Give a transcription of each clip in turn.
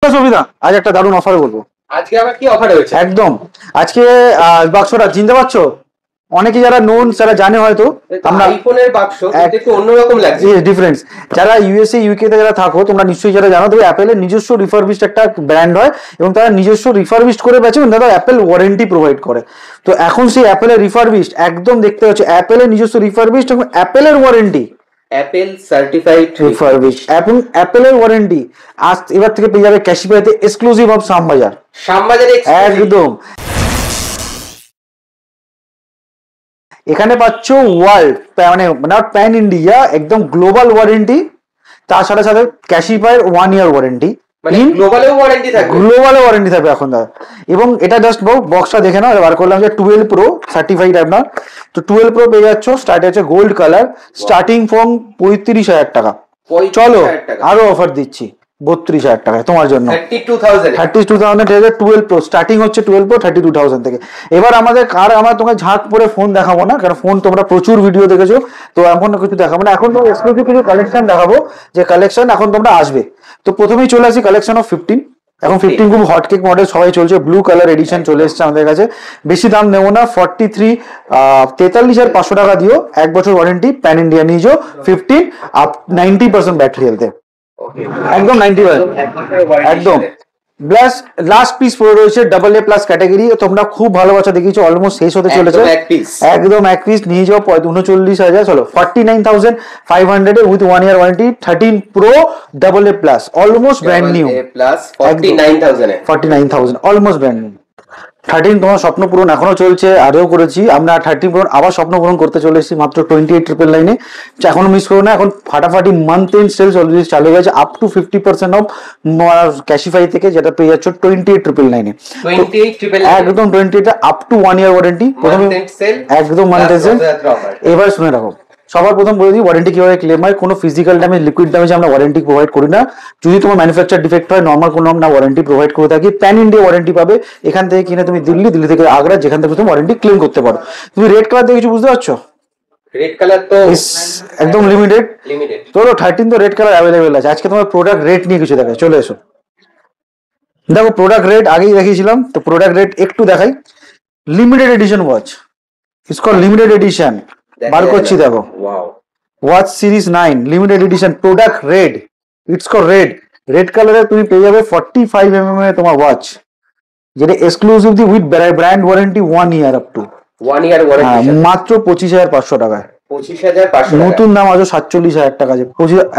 নমস্কার সবিতা, আজ একটা দারুণ অফার বলবো। আজকে আবার কি অফার হয়েছে? একদম আজকে বাক্সটা চিনতে পারছো? অনেকে যারা নোন যারা জানে হয়তো আমরা আইফোনের বাক্স একটু অন্যরকম লাগছে, ডিফারেন্স। যারা ইউএসএ ইউকে তে যারা থাকো তোমরা নিশ্চয়ই যারা জানো, তবে অ্যাপেলের নিজস্ব রিফারবিশড একটা ব্র্যান্ড হয় এবং তারা নিজস্ব রিফারবিশড করে বেচে এবং তারা অ্যাপেল ওয়ারেন্টি প্রোভাইড করে। তো এখন সেই অ্যাপেলের রিফারবিশড একদম দেখতে পাচ্ছ, অ্যাপেলের নিজস্ব রিফারবিশড এবং অ্যাপেলের ওয়ারেন্টি, অ্যাপেল সার্টিফাইড রিফারবিশড এবং অ্যাপেলের ওয়ারেন্টি আজ এবার থেকে পেয়ে যাবে ক্যাশিফাইতে এক্সক্লুসিভ অফ শ্যামবাজার। শ্যামবাজারে একদম এখানে পাচ্ছ ওয়ার্ল্ড মানে নট প্যান ইন্ডিয়া, একদম গ্লোবাল ওয়ারেন্টি, তার সাথে সাথে ক্যাশিফাইয়ের 1 ইয়ার ওয়ারেন্টি, মানে গ্লোবালেও ওয়ারেন্টি থাকবে, গ্লোবালে ওয়ারেন্টি থাকবে এখন দাদা। এবং এটা জাস্ট বক্সটা দেখে নাও, বার করলাম যে 12 প্রো সার্টিফাইড আপনার। তো 12 প্রো পেয়ে যাচ্ছ, স্টার্ট হচ্ছে গোল্ড কালার, স্টার্টিং ফ্রম 35,000 টাকা। চলো আরো অফার দিচ্ছি 32,000 টাকায় তোমার জন্য। 32,000 12 প্রো স্টার্টিং হচ্ছে, 12 প্রো 32,000 থেকে। এবার আমাদের আমরা তোমাকে ঝাঁক পরে ফোন দেখাবো না, কারণ ফোন তোমরা প্রচুর ভিডিও দেখেছো, তো এখন কিছু দেখাবো না। এখন তো এক্সক্লুসিভ কিছু কালেকশন দেখাবো, যে কালেকশন এখন তোমরা আসবে। তো প্রথমেই চলে আসি কালেকশন অফ 15। এখন 15 খুব হটকেক মডেল সবাই চলছে, ব্লু কালার এডিশন চলে এসছে আমাদের কাছে। বেশি দাম নেবো না, 43,500 টাকা দিও, 1 বছর ওয়ারেন্টি, প্যান ইন্ডিয়া নিয়ে যাও। 15 আপ 90% ব্যাটারি হেলথে, একদম 90%, একদম লাস্ট পিস পড়ে রয়েছে ডাবল এ প্লাস ক্যাটাগরি। তোমরা খুব ভালোবাসা দেখিয়েছো, অলমোস্ট শেষ হতে চলেছে, একদম এক পিস নিয়ে যাও 39,000। চলো 49,500 with 1 year warranty, 13 pro double A plus, almost brand new, 49,000 almost brand new. 13 তোমার স্বপ্ন পূরণ এখনো চলছে, আরও করেছি আমরা 13 পূরণ, আবার স্বপ্ন পূরণ করতে চলে এসেছি মাত্র 28,999। এখনো মিস করো না, এখন ফাটাফাটি মান্থ এন্ড সেলস অলরেডি চালু হয়ে গেছে, আপ টু 50% অফ ক্যাশিফাই থেকে, যেটা পেয়ে যাচ্ছ 28,999। একদম 28 আপ টু 1 ইয়ার ওয়ারেন্টি, একদম মান্থ এন্ড সেল। এবার শুনে রাখো, সবার প্রথম বলে দিই ওয়ারেন্টি কিভাবে ক্লেম হয়। কোনো ফিজিক্যাল ড্যামেজ, লিকুইড ড্যামেজ আমরা ওয়ারেন্টি প্রোভাইড করি না। যদি তোমার ম্যানুফ্যাকচার ডিফেক্ট হয়, নর্মাল কোনো আমরা ওয়ারেন্টি প্রোভাইড করে থাকি। প্যান ইন্ডিয়া ওয়ারেন্টি পাবে, এখান থেকে কিনে তুমি দিল্লি থেকে আগ্রা, যেখান থেকে তুমি ওয়ারেন্টি ক্লেম করতে পারো। তুমি রেড কালার দিয়ে কিছু বুঝতে পারছো? রেড কালার তো একদম লিমিটেড। চলো 13 তো রেড কালার অ্যাভেলেবেল আছে। আজকে তোমার প্রোডাক্ট রেট নিয়ে কিছু দেখায়, চলে এসো। দেখো প্রোডাক্ট রেট আগেই দেখিয়েছিলাম, তো প্রোডাক্ট রেট একটু দেখাই। Limited edition watch, it's called limited edition, বার করছি দেখো। Watch series 9 limited edition, product red, it's call red কালারে তুমি পেয়ে যাবে 45 mm এর তোমার ওয়াচ, যেটা exclusively with brand warranty 1 year up to 1 year warranty, মাত্র 25,500 টাকায়। 25,500, নতুন দাম আজ 47,000 টাকা,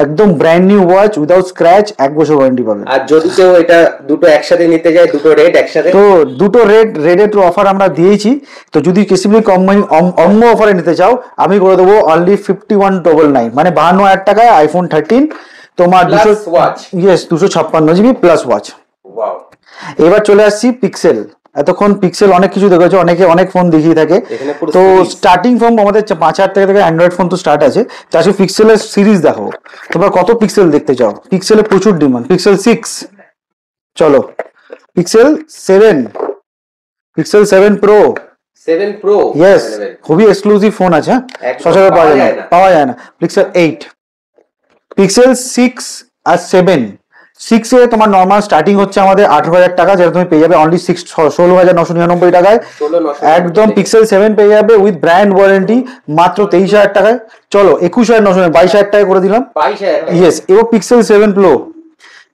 একদম brand new watch without scratch, 1 বছর ওয়ারেন্টি পাবে। আর যদি কেউ এটা দুটো একসাথে নিতে যায়, দুটো রেড একসাথে, তো দুটো রেডের অফার আমরা দিয়েছি। তো যদি স্পেসিফিক অন্য অফারে নিতে চাও, আমি করে দেবো অনলি 51,999, মানে 52,000 টাকায় আইফোন 13 তোমার 256 জিবি প্লাস ওয়াচ। এবার চলে আসছি পিক্সেল। এতক্ষণ পিক্সেল অনেক কিছু দেখেছো, অনেক ফোন দেখিয়ে থাকে। তো স্টার্টিং ফোন আমাদের 5,000 টাকা থেকে অ্যান্ড্রয়েড ফোন তো স্টার্ট আছে। তো আজকে পিক্সেলের সিরিজ দেখো, তোমরা কত পিক্সেল দেখতে চাও। পিক্সেলের প্রচুর ডিমান্ড, পিক্সেল 6, চলো pixel 7, pixel 7 pro, 7 pro, yes, খুবই এক্সক্লুসিভ ফোন আছে, সচরাচর পাওয়া যায় না। পিক্সেল 8, পিক্সেল 6 আর 7। 6 এ তোমার নর্মাল স্টার্টিং হচ্ছে আমাদের 18,000 টাকা, যেটা তুমি পেয়ে যাবে অনলি 16,999 টাকায়। একদম পিক্সেল 7 পেয়ে যাবে উইথ ব্র্যান্ড ওয়ারেন্টি মাত্র 23,000 টাকায়। চলো 21,999, 22,000 টাকা করে দিলাম, ইয়েস। এবার পিক্সেল 7 প্রো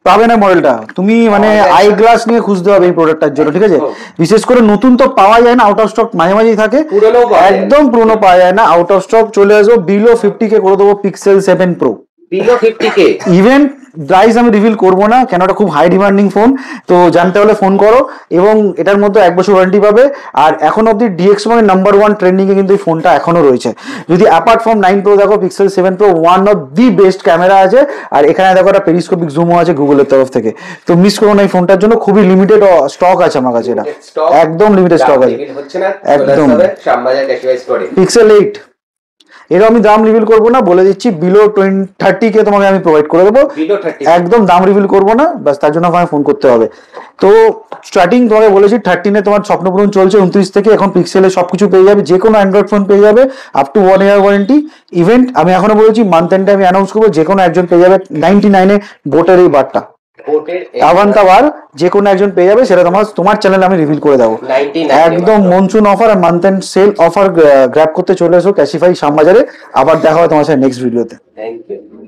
পাবে না মডেলটা, তুমি মানে আই গ্লাস নিয়ে খুঁজতে হবে এই প্রোডাক্টটার জন্য, ঠিক আছে? বিশেষ করে নতুন তো পাওয়া যায় না, আউট অফ স্টক মাঝে মাঝেই থাকে, একদম পুরনো পাওয়া যায় না, আউট অফ স্টক। চলে আসবো বিলো 50K করে দেবো pixel 7 pro, below 50K। Even price আমি রিভিল করবো না, কেন এটা খুব হাই ডিমান্ডিং ফোন। তো জানতে হলে ফোন করো, এবং এটার মধ্যে 1 বছর ওয়ারেন্টি পাবে। আর এখন অব্দি DxOMark নাম্বার 1 ট্রেন্ডিং এ কিন্তু এই ফোনটা এখনো রয়েছে। যদি অ্যাপার্ট ফ্রম 9 প্রো দেখো, pixel 7 pro one of the best camera আছে, আর এখানে দেখো একটা পেরিস্কোপিক জুমও আছে গুগলের তরফ থেকে। তো মিস করো না এই ফোনটার জন্য, খুবই লিমিটেড স্টক আছে আমার কাছে, এটা একদম লিমিটেড স্টক আছে, একদম। পিক্সেল 8, এর আমি দাম রিভিল করবো না, বলে দিচ্ছি বিলো 30K তোমাকে আমি প্রোভাইড করে দেবো, একদম দাম রিভিল করবো না, বাস তার জন্য আমাকে ফোন করতে হবে। তো স্টার্টিং তোমাকে বলেছি 13 তোমার স্বপ্নপূরণ চলছে 29 থেকে। এখন পিক্সেলে সবকিছু পেয়ে যাবে, যে কোনো অ্যান্ড্রয়েড ফোন পেয়ে যাবে up to 1 year warranty. Event আমি এখনো বলেছি মান্থ এন্ডে আমি অ্যানাউন্স করবো, যে কোনো একজন পেয়ে যাবে 99 বোটের এই বারটা। বোটের আভান্তাবার যে কোনো একজন পেয়ে যাবে, সেটা তোমার চ্যানেলে আমি রিভিল করে দেবো। 99 একদম মনসুন অফার আর month end sale offer grab করতে চলে এসো ক্যাশিফাই শ্যামবাজারে। আবার দেখা হবে তোমার সাথে নেক্সট ভিডিওতে। Thank you.